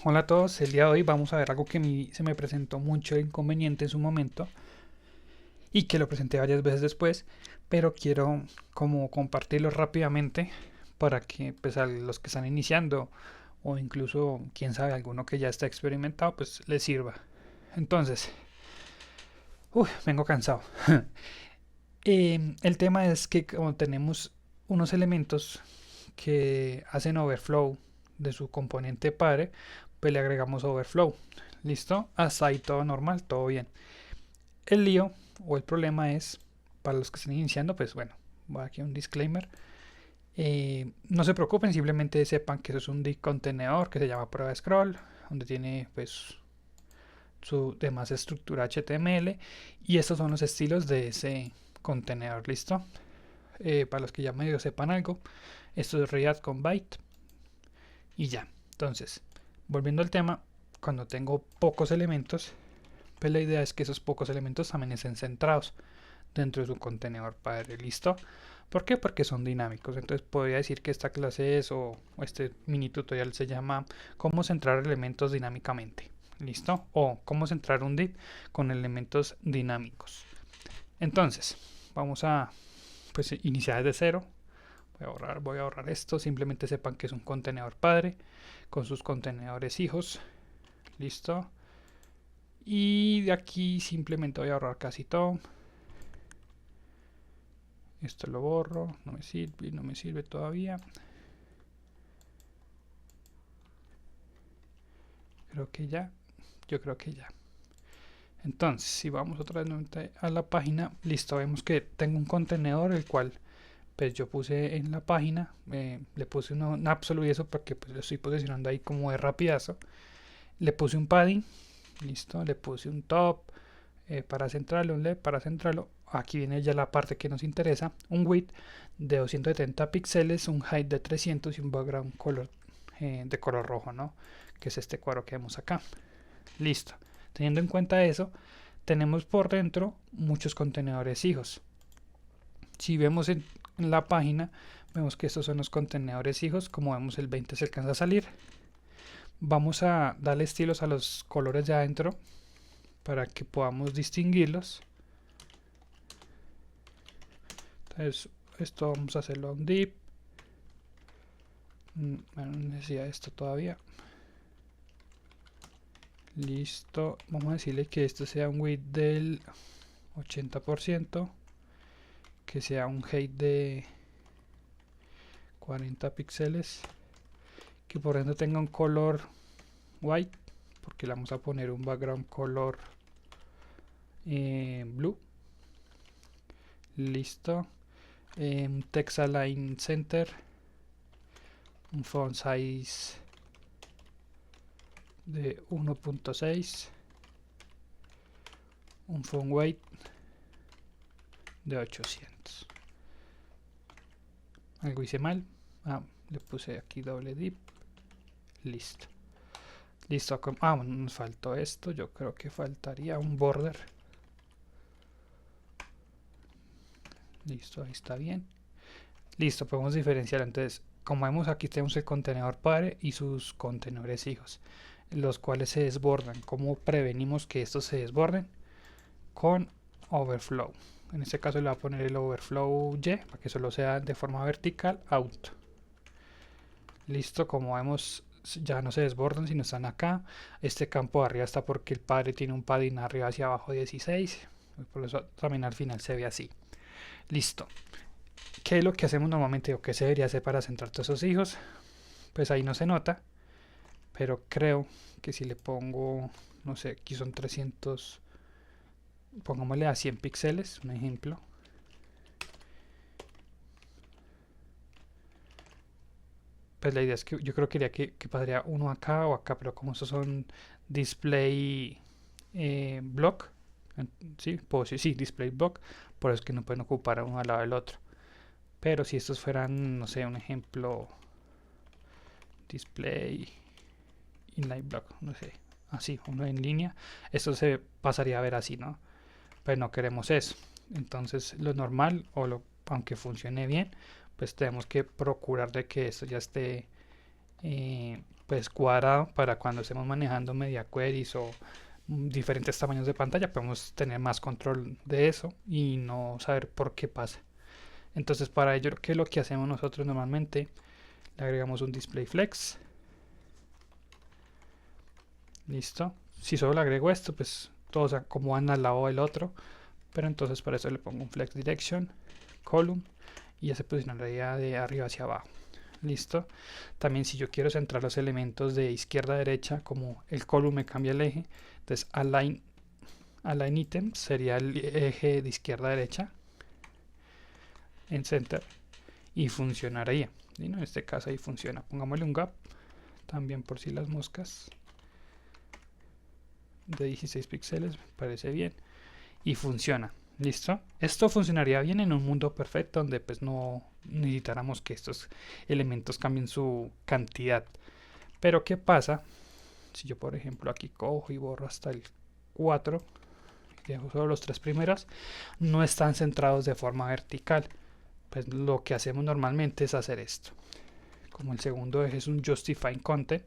Hola a todos, el día de hoy vamos a ver algo que a mí se me presentó mucho inconveniente en su momento y que lo presenté varias veces después, pero quiero como compartirlo rápidamente para que pues a los que están iniciando o incluso quién sabe alguno que ya está experimentado pues les sirva. Entonces, vengo cansado. El tema es que como tenemos unos elementos que hacen overflow de su componente padre, pues le agregamos overflow. ¿Listo? Hasta ahí todo normal, todo bien. El lío o el problema es, para los que están iniciando, pues bueno, voy aquí a un disclaimer. No se preocupen, simplemente sepan que eso es un div contenedor que se llama prueba de scroll, donde tiene pues su demás estructura HTML y estos son los estilos de ese contenedor. ¿Listo? Para los que ya medio sepan algo, esto es React con Byte y ya. Entonces, volviendo al tema, cuando tengo pocos elementos, pues la idea es que esos pocos elementos también estén centrados dentro de su contenedor padre. ¿Listo? ¿Por qué? Porque son dinámicos. Entonces podría decir que esta clase es o este mini tutorial se llama cómo centrar elementos dinámicamente. ¿Listo? O cómo centrar un div con elementos dinámicos. Entonces, vamos a pues iniciar desde cero. Voy a ahorrar esto. Simplemente sepan que es un contenedor padre con sus contenedores hijos. ¿Listo? Y de aquí simplemente voy a ahorrar casi todo. Esto lo borro, no me sirve todavía. Yo creo que ya. Entonces, si vamos otra vez a la página, listo, vemos que tengo un contenedor el cual pues yo puse en la página, le puse un absolute y eso porque pues lo estoy posicionando ahí como de rapidazo. Le puse un padding, listo, le puse un top para centrarlo, un left para centrarlo. Aquí viene ya la parte que nos interesa, un width de 270 píxeles, un height de 300 y un background color de color rojo, ¿no? Que es este cuadro que vemos acá. Listo. Teniendo en cuenta eso, tenemos por dentro muchos contenedores hijos. Si vemos en la página, vemos que estos son los contenedores hijos. Como vemos, el 20 se alcanza a salir. Vamos a darle estilos a los colores de adentro para que podamos distinguirlos. Entonces, esto vamos a hacerlo a un div. Bueno, no necesita esto todavía. Listo, vamos a decirle que esto sea un width del 80%, que sea un height de 40 píxeles, que por dentro tenga un color white, porque le vamos a poner un background color blue. Listo, text align center, un font size de 1.6, un font weight de 800. Algo hice mal. Le puse aquí doble div. Listo. Listo. Bueno, nos faltó esto. Yo creo que faltaría un border. Listo, ahí está bien. Listo, podemos diferenciar. Entonces, como vemos aquí tenemos el contenedor padre y sus contenedores hijos, los cuales se desbordan. ¿Cómo prevenimos que estos se desborden? Con overflow. En este caso le voy a poner el overflow Y para que solo sea de forma vertical out. Listo, como vemos ya no se desbordan sino están acá. Este campo de arriba está porque el padre tiene un padding arriba hacia abajo 16. Por eso también al final se ve así. Listo. ¿Qué es lo que hacemos normalmente o qué se debería hacer para centrar todos esos hijos? Pues ahí no se nota, pero creo que si le pongo, no sé, aquí son 300, pongámosle a 100 píxeles, un ejemplo. Pues la idea es que yo creo que quería que pasaría uno acá o acá, pero como estos son display block, sí, sí, display block, por eso es que no pueden ocupar uno al lado del otro. Pero si estos fueran, no sé, un ejemplo, display inline block, no sé, así, uno en línea, esto se pasaría a ver así, ¿no? Pero no queremos eso. Entonces lo normal, aunque funcione bien, pues tenemos que procurar de que esto ya esté pues cuadrado para cuando estemos manejando media queries o diferentes tamaños de pantalla, podemos tener más control de eso y no saber por qué pasa. Entonces para ello, ¿qué es lo que hacemos nosotros normalmente? Le agregamos un display flex. Listo. Si solo le agrego esto, pues todos se acomodan al lado del otro, pero entonces para eso le pongo un flex direction column y ya se posicionaría de arriba hacia abajo. Listo. También si yo quiero centrar los elementos de izquierda a derecha, como el column me cambia el eje, entonces align item sería el eje de izquierda a derecha en center y funcionaría. ¿Sí? En este caso ahí funciona. Pongámosle un gap también por si las moscas de 16 píxeles, me parece bien y funciona. Listo. Esto funcionaría bien en un mundo perfecto donde pues no necesitáramos que estos elementos cambien su cantidad. Pero ¿qué pasa si yo por ejemplo aquí cojo y borro hasta el 4 y dejo solo los 3 primeros? No están centrados de forma vertical. Pues lo que hacemos normalmente es hacer esto. Como el segundo eje es un justifying content,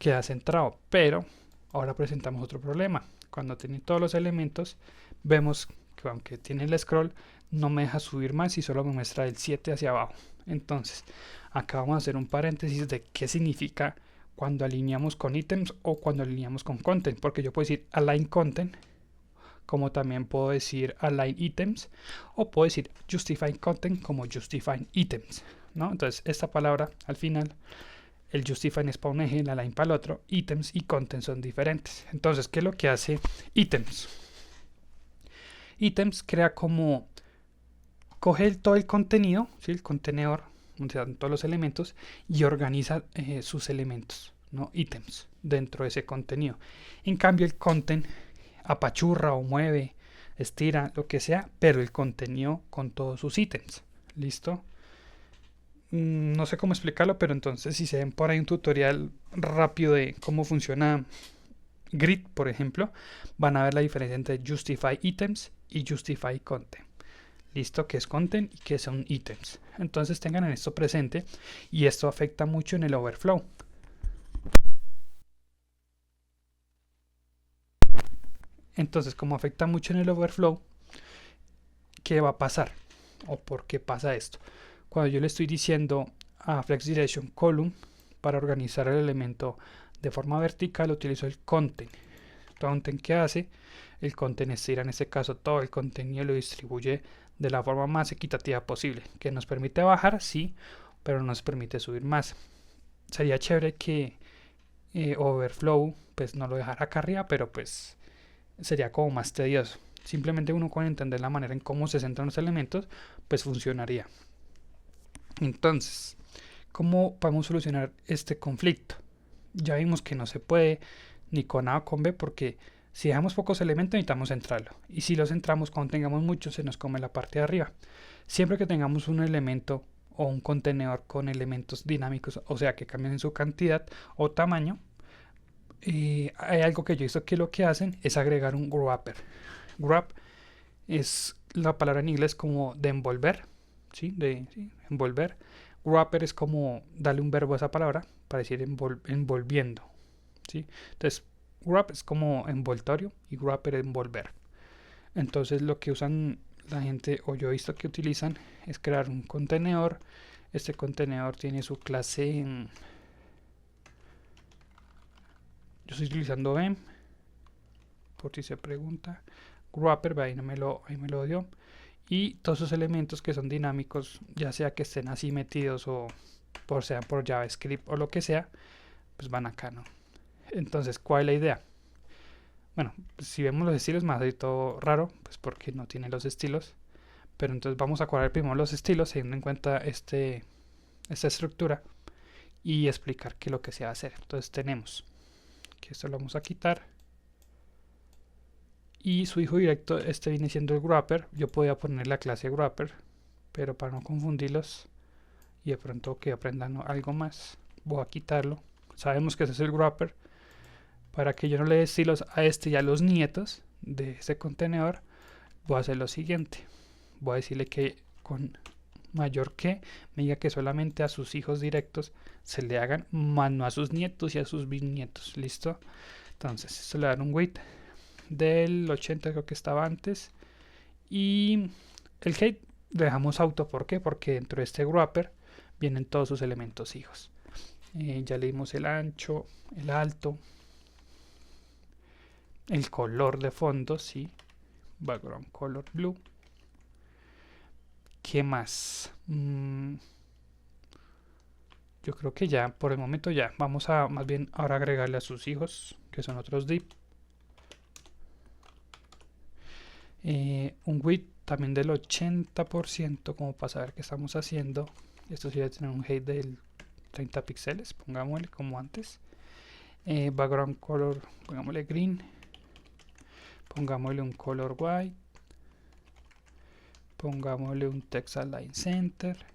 queda centrado, pero ahora presentamos otro problema. Cuando tiene todos los elementos, vemos que aunque tiene el scroll, no me deja subir más y solo me muestra del 7 hacia abajo. Entonces, acá vamos a hacer un paréntesis de qué significa cuando alineamos con ítems o cuando alineamos con content, porque yo puedo decir align content, como también puedo decir align items, o puedo decir justifying content como justifying items, ¿no? Entonces, esta palabra al final, el justifying es para un eje, el align para el otro, items y content son diferentes. Entonces, ¿qué es lo que hace items? Items crea como, coge todo el contenido, ¿sí? El contenedor, donde están todos los elementos, y organiza sus elementos, ¿no? Items, dentro de ese contenido. En cambio, el content apachurra o mueve, estira, lo que sea, pero el contenido con todos sus ítems. ¿Listo? No sé cómo explicarlo, pero entonces si se ven por ahí un tutorial rápido de cómo funciona Grid, por ejemplo, van a ver la diferencia entre Justify Items y Justify Content. Listo, que es content y que son ítems. Entonces tengan esto presente y esto afecta mucho en el overflow. Entonces, como afecta mucho en el overflow, ¿qué va a pasar? ¿O por qué pasa esto? Cuando yo le estoy diciendo a Flex Direction Column para organizar el elemento de forma vertical, utilizo el content. Content, ¿qué hace? El content estira, en este caso, todo el contenido lo distribuye de la forma más equitativa posible, que nos permite bajar, sí, pero no nos permite subir más. Sería chévere que Overflow pues no lo dejara acá arriba, pero pues sería como más tedioso. Simplemente uno con entender la manera en cómo se centran los elementos, pues funcionaría. Entonces, ¿cómo podemos solucionar este conflicto? Ya vimos que no se puede ni con A o con B, porque si dejamos pocos elementos necesitamos centrarlo, y si los centramos cuando tengamos muchos se nos come la parte de arriba. Siempre que tengamos un elemento o un contenedor con elementos dinámicos, o sea que cambien en su cantidad o tamaño, hay algo que yo he visto que lo que hacen es agregar un wrapper. Wrap es la palabra en inglés como de envolver, ¿sí? Envolver. Wrapper es como darle un verbo a esa palabra para decir envolviendo, ¿sí? Entonces, wrap es como envoltorio y wrapper es envolver. Entonces, lo que usan la gente, o yo he visto que utilizan, es crear un contenedor. Este contenedor tiene su clase yo estoy utilizando Vim, por si se pregunta. Wrapper, ahí me lo dio. Y todos esos elementos que son dinámicos, ya sea que estén así metidos o sean por JavaScript o lo que sea, pues van acá, ¿no? Entonces, ¿cuál es la idea? Bueno, si vemos los estilos, me hace todo raro, pues porque no tiene los estilos. Pero entonces vamos a cuadrar primero los estilos, teniendo en cuenta esta estructura, y explicar qué es lo que se va a hacer. Entonces tenemos que esto lo vamos a quitar. Y su hijo directo, este viene siendo el wrapper. Yo podía poner la clase wrapper, pero para no confundirlos y de pronto que aprendan algo más, voy a quitarlo. Sabemos que ese es el wrapper. Para que yo no le dé estilos a este y a los nietos de este contenedor, voy a hacer lo siguiente. Voy a decirle que con mayor que me diga que solamente a sus hijos directos se le hagan, más no a sus nietos y a sus bisnietos. ¿Listo? Entonces esto le dan un weight del 80, creo que estaba antes. Y el height lo dejamos auto. ¿Por qué? Porque dentro de este wrapper vienen todos sus elementos hijos. Ya le dimos el ancho, el alto, el color de fondo, sí, background color blue. ¿Qué más? Yo creo que ya, por el momento ya. Vamos a más bien ahora agregarle a sus hijos, que son otros div. Un width también del 80%, como para saber qué estamos haciendo. Esto sí debe tener un height del 30 píxeles, pongámosle como antes. Background color, pongámosle green. Pongámosle un color white. Pongámosle un text align center.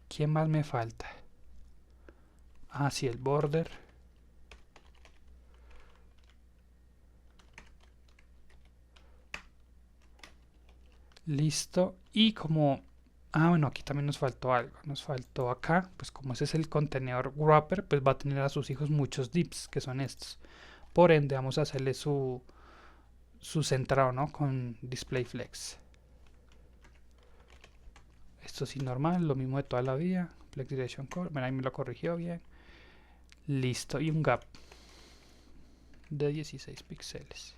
¿Qué más me falta? Ah, sí, el border. Listo. Y como... Ah, bueno, aquí también nos faltó algo. Nos faltó acá, pues como ese es el contenedor wrapper, pues va a tener a sus hijos muchos divs, que son estos. Por ende, vamos a hacerle su centrado, ¿no? Con display flex. Esto sí normal, lo mismo de toda la vida. Flex direction color, bueno, ahí me lo corrigió bien. Listo, y un gap de 16 píxeles.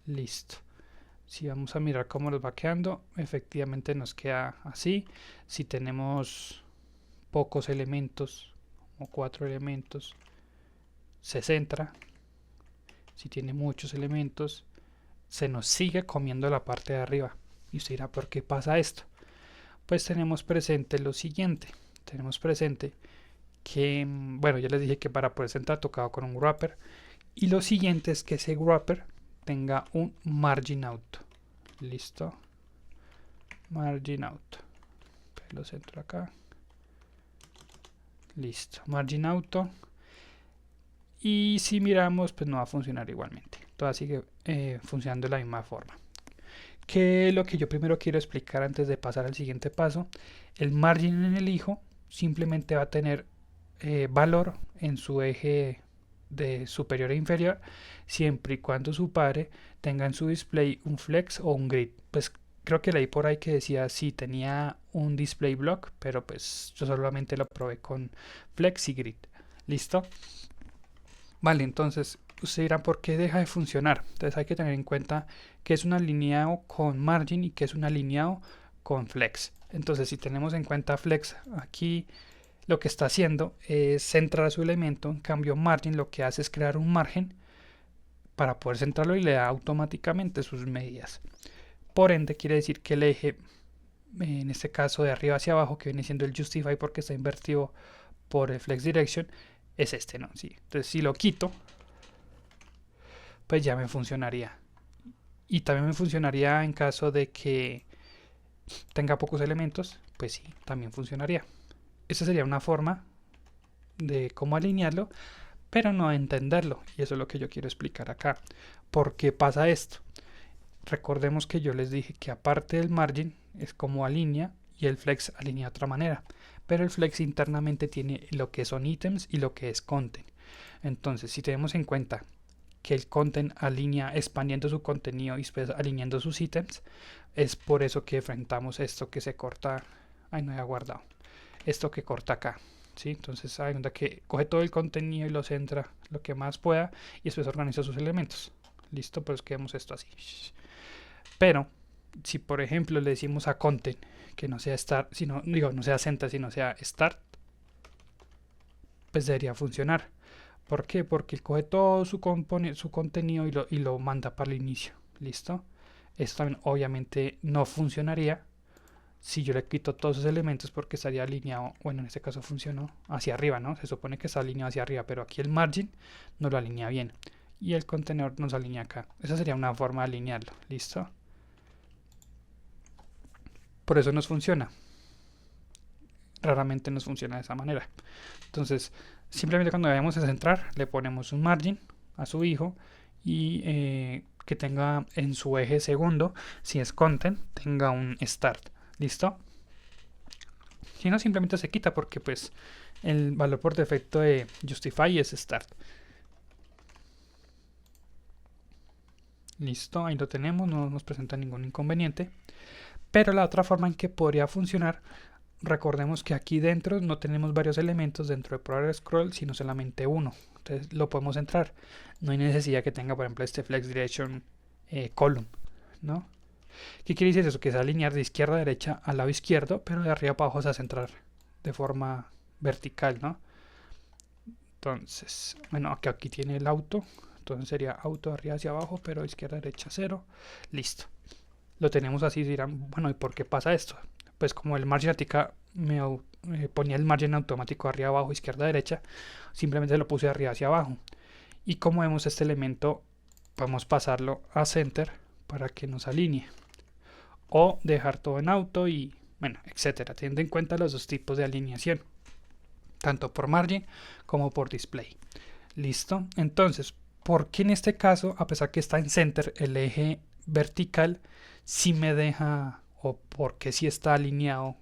Listo. Si vamos a mirar cómo nos va quedando, efectivamente nos queda así. Si tenemos pocos elementos, o 4 elementos, se centra. Si tiene muchos elementos, se nos sigue comiendo la parte de arriba. Y usted dirá, ¿por qué pasa esto? Pues tenemos presente lo siguiente. Tenemos presente que, bueno, ya les dije que para poder centrar tocaba con un wrapper. Y lo siguiente es que ese wrapper tenga un margin out. Listo. Margin out. Lo centro acá. Listo. Margin auto. Y si miramos, pues no va a funcionar igualmente. Todo sigue funcionando de la misma forma. Que lo que yo primero quiero explicar antes de pasar al siguiente paso, el margin en el hijo simplemente va a tener valor en su eje de superior e inferior, siempre y cuando su padre tenga en su display un flex o un grid. Pues creo que leí por ahí que decía si tenía un display block, pero pues yo solamente lo probé con flex y grid. ¿Listo? Vale, entonces usted dirá por qué deja de funcionar. Entonces hay que tener en cuenta que es un alineado con margin y que es un alineado con flex. Entonces si tenemos en cuenta flex, aquí lo que está haciendo es centrar su elemento. En cambio margin lo que hace es crear un margen para poder centrarlo y le da automáticamente sus medidas. Por ende quiere decir que el eje, en este caso de arriba hacia abajo, que viene siendo el justify porque está invertido por el flex direction, es este, ¿no? Sí. Entonces si lo quito, pues ya me funcionaría. Y también me funcionaría en caso de que tenga pocos elementos, pues sí, también funcionaría. Esa sería una forma de cómo alinearlo, pero no entenderlo. Y eso es lo que yo quiero explicar acá. ¿Por qué pasa esto? Recordemos que yo les dije que aparte del margin es como alinea y el flex alinea de otra manera. Pero el flex internamente tiene lo que son ítems y lo que es content. Entonces, si tenemos en cuenta que el content alinea expandiendo su contenido y después alineando sus ítems, es por eso que enfrentamos esto que se corta. Ay, no había guardado. Esto que corta acá. ¿Sí? Entonces, hay una que coge todo el contenido y lo centra lo que más pueda y después organiza sus elementos. Listo, pues quedemos esto así. Pero, si por ejemplo le decimos a content que no sea start, sino, digo, no sea center, sino sea start, pues debería funcionar. ¿Por qué? Porque él coge todo su contenido y lo manda para el inicio. ¿Listo? Esto también obviamente no funcionaría si yo le quito todos esos elementos porque estaría alineado, bueno, en este caso funcionó hacia arriba, ¿no? Se supone que está alineado hacia arriba, pero aquí el margin no lo alinea bien. Y el contenedor nos alinea acá. Esa sería una forma de alinearlo. ¿Listo? Por eso nos funciona. Raramente nos funciona de esa manera. Entonces, simplemente cuando vayamos a centrar, le ponemos un margin a su hijo y que tenga en su eje segundo, si es content, tenga un start. ¿Listo? Si no, simplemente se quita porque pues el valor por defecto de Justify es Start. Listo, ahí lo tenemos, no nos presenta ningún inconveniente. Pero la otra forma en que podría funcionar, recordemos que aquí dentro no tenemos varios elementos dentro de Progress Scroll, sino solamente uno. Entonces lo podemos entrar. No hay necesidad que tenga, por ejemplo, este Flex Direction Column, ¿no? ¿Qué quiere decir eso? Que se va a alinear de izquierda a derecha al lado izquierdo, pero de arriba para abajo se va a centrar de forma vertical, ¿no? Entonces, bueno, aquí tiene el auto. Entonces sería auto de arriba hacia abajo, pero izquierda a derecha 0. Listo. Lo tenemos así. Dirán, bueno, ¿y por qué pasa esto? Pues como el margin artica me ponía el margen automático arriba abajo, izquierda derecha, simplemente lo puse de arriba hacia abajo. Y como vemos este elemento, podemos pasarlo a center para que nos alinee. O dejar todo en auto y, bueno, etcétera. Teniendo en cuenta los dos tipos de alineación, tanto por margin como por display. Listo. Entonces, ¿por qué en este caso, a pesar que está en center, el eje vertical sí me deja, o por qué sí está alineado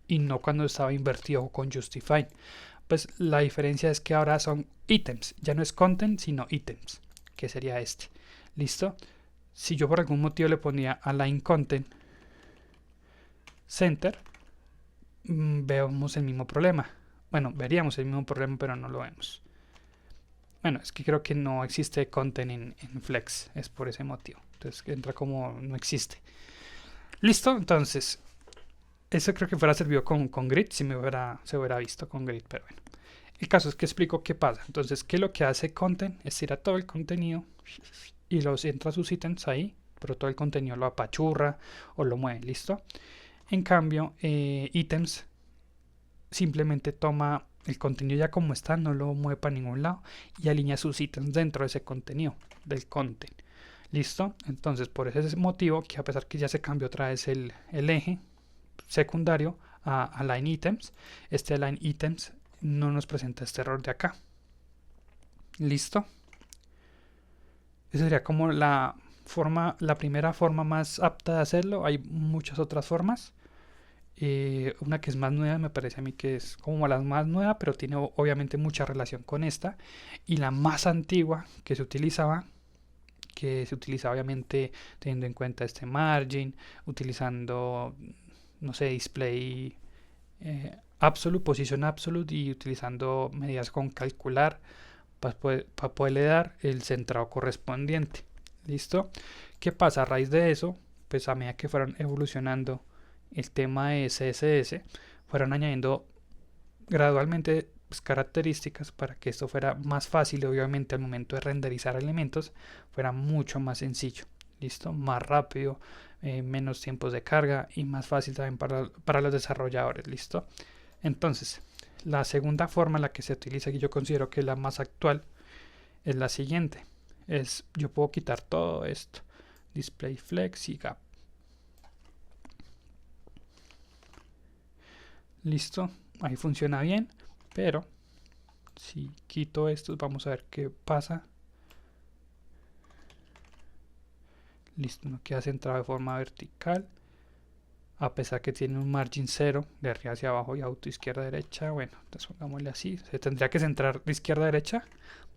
y no cuando estaba invertido con Justify? Pues la diferencia es que ahora son ítems, ya no es content sino ítems, que sería este. Listo. Si yo por algún motivo le ponía align content center, vemos el mismo problema. Bueno, veríamos el mismo problema, pero no lo vemos. Bueno, es que creo que no existe content en Flex, es por ese motivo. Entonces entra como no existe. Listo, entonces eso creo que fuera servido con grid, si se hubiera visto con grid, pero bueno. El caso es que explico qué pasa. Entonces, ¿qué es lo que hace content? Es ir a todo el contenido y los entra sus ítems ahí, pero todo el contenido lo apachurra o lo mueve, ¿listo? En cambio, ítems simplemente toma el contenido ya como está, no lo mueve para ningún lado y alinea sus ítems dentro de ese contenido, del content. ¿Listo? Entonces, por ese motivo, que a pesar que ya se cambió otra vez el eje secundario a align items, este align items no nos presenta este error de acá. ¿Listo? Esa sería como la primera forma más apta de hacerlo. Hay muchas otras formas. Una que es más nueva, me parece a mí que es como la más nueva, pero tiene obviamente mucha relación con esta. Y la más antigua que se utilizaba obviamente teniendo en cuenta este margin, utilizando, no sé, display absolute, position absolute, y utilizando medidas con calcular para poderle dar el centrado correspondiente. ¿Listo? ¿Qué pasa? A raíz de eso, pues a medida que fueron evolucionando el tema de CSS, fueron añadiendo gradualmente pues, características para que esto fuera más fácil y obviamente al momento de renderizar elementos fuera mucho más sencillo. ¿Listo? Más rápido, menos tiempos de carga y más fácil también para los desarrolladores. ¿Listo? Entonces, la segunda forma, la que se utiliza, que yo considero que es la más actual, es la siguiente. Yo puedo quitar todo esto, display flex y gap. Listo, ahí funciona bien, pero si quito esto, vamos a ver qué pasa. Listo, no queda centrado de forma vertical, a pesar que tiene un margin 0 de arriba hacia abajo y auto izquierda a derecha. Bueno, entonces pongámosle así, se tendría que centrar de izquierda a derecha,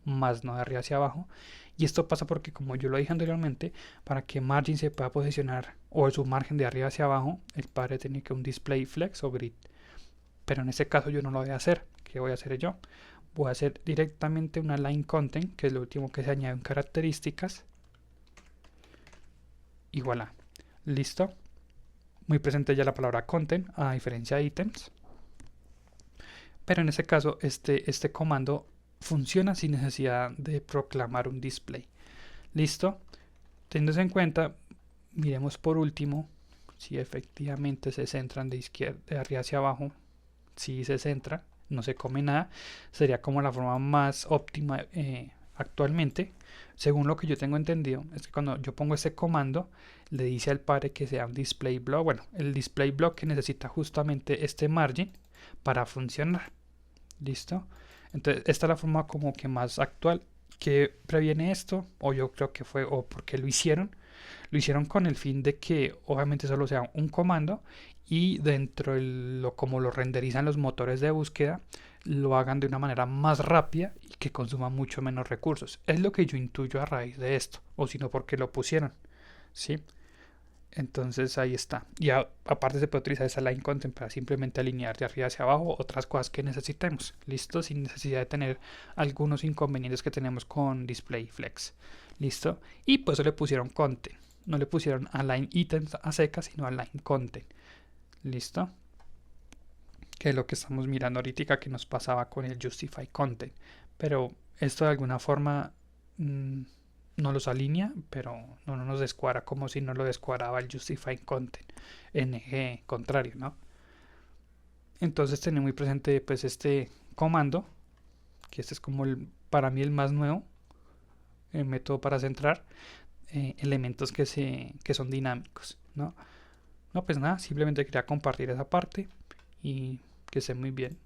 más no de arriba hacia abajo. Y esto pasa porque, como yo lo dije anteriormente, para que margin se pueda posicionar o su margen de arriba hacia abajo, el padre tiene que un display flex o grid. Pero en este caso yo no lo voy a hacer. ¿Qué voy a hacer yo? Voy a hacer directamente una line content, que es lo último que se añade en características. Y voilà. Listo. Muy presente ya la palabra content, a diferencia de ítems. Pero en este caso, este comando funciona sin necesidad de proclamar un display. Listo. Teniendo en cuenta, miremos por último si efectivamente se centran de arriba hacia abajo. Si se centra, no se come nada, sería como la forma más óptima actualmente. Según lo que yo tengo entendido, es que cuando yo pongo este comando, le dice al padre que sea un display block. Bueno, el display block que necesita justamente este margin para funcionar. ¿Listo? Entonces, esta es la forma como que más actual que previene esto, o yo creo que fue, o porque lo hicieron, Lo hicieron con el fin de que obviamente solo sea un comando y dentro de como lo renderizan los motores de búsqueda, lo hagan de una manera más rápida y que consuma mucho menos recursos. Es lo que yo intuyo a raíz de esto, o si no, porque lo pusieron, ¿sí? Entonces ahí está. Y aparte se puede utilizar esa line content para simplemente alinear de arriba hacia abajo otras cosas que necesitemos. Listo, sin necesidad de tener algunos inconvenientes que tenemos con display flex. Listo. Y pues eso le pusieron content. No le pusieron align items a secas, sino align content. Listo. Que es lo que estamos mirando ahorita que nos pasaba con el justify content. Pero esto de alguna forma no los alinea, pero no nos descuadra como si no lo descuadraba el justify content en eje contrario, ¿no? Entonces tener muy presente pues este comando, que este es como para mí el más nuevo, el método para centrar elementos que son dinámicos, ¿no? No, pues nada, simplemente quería compartir esa parte y que esté muy bien.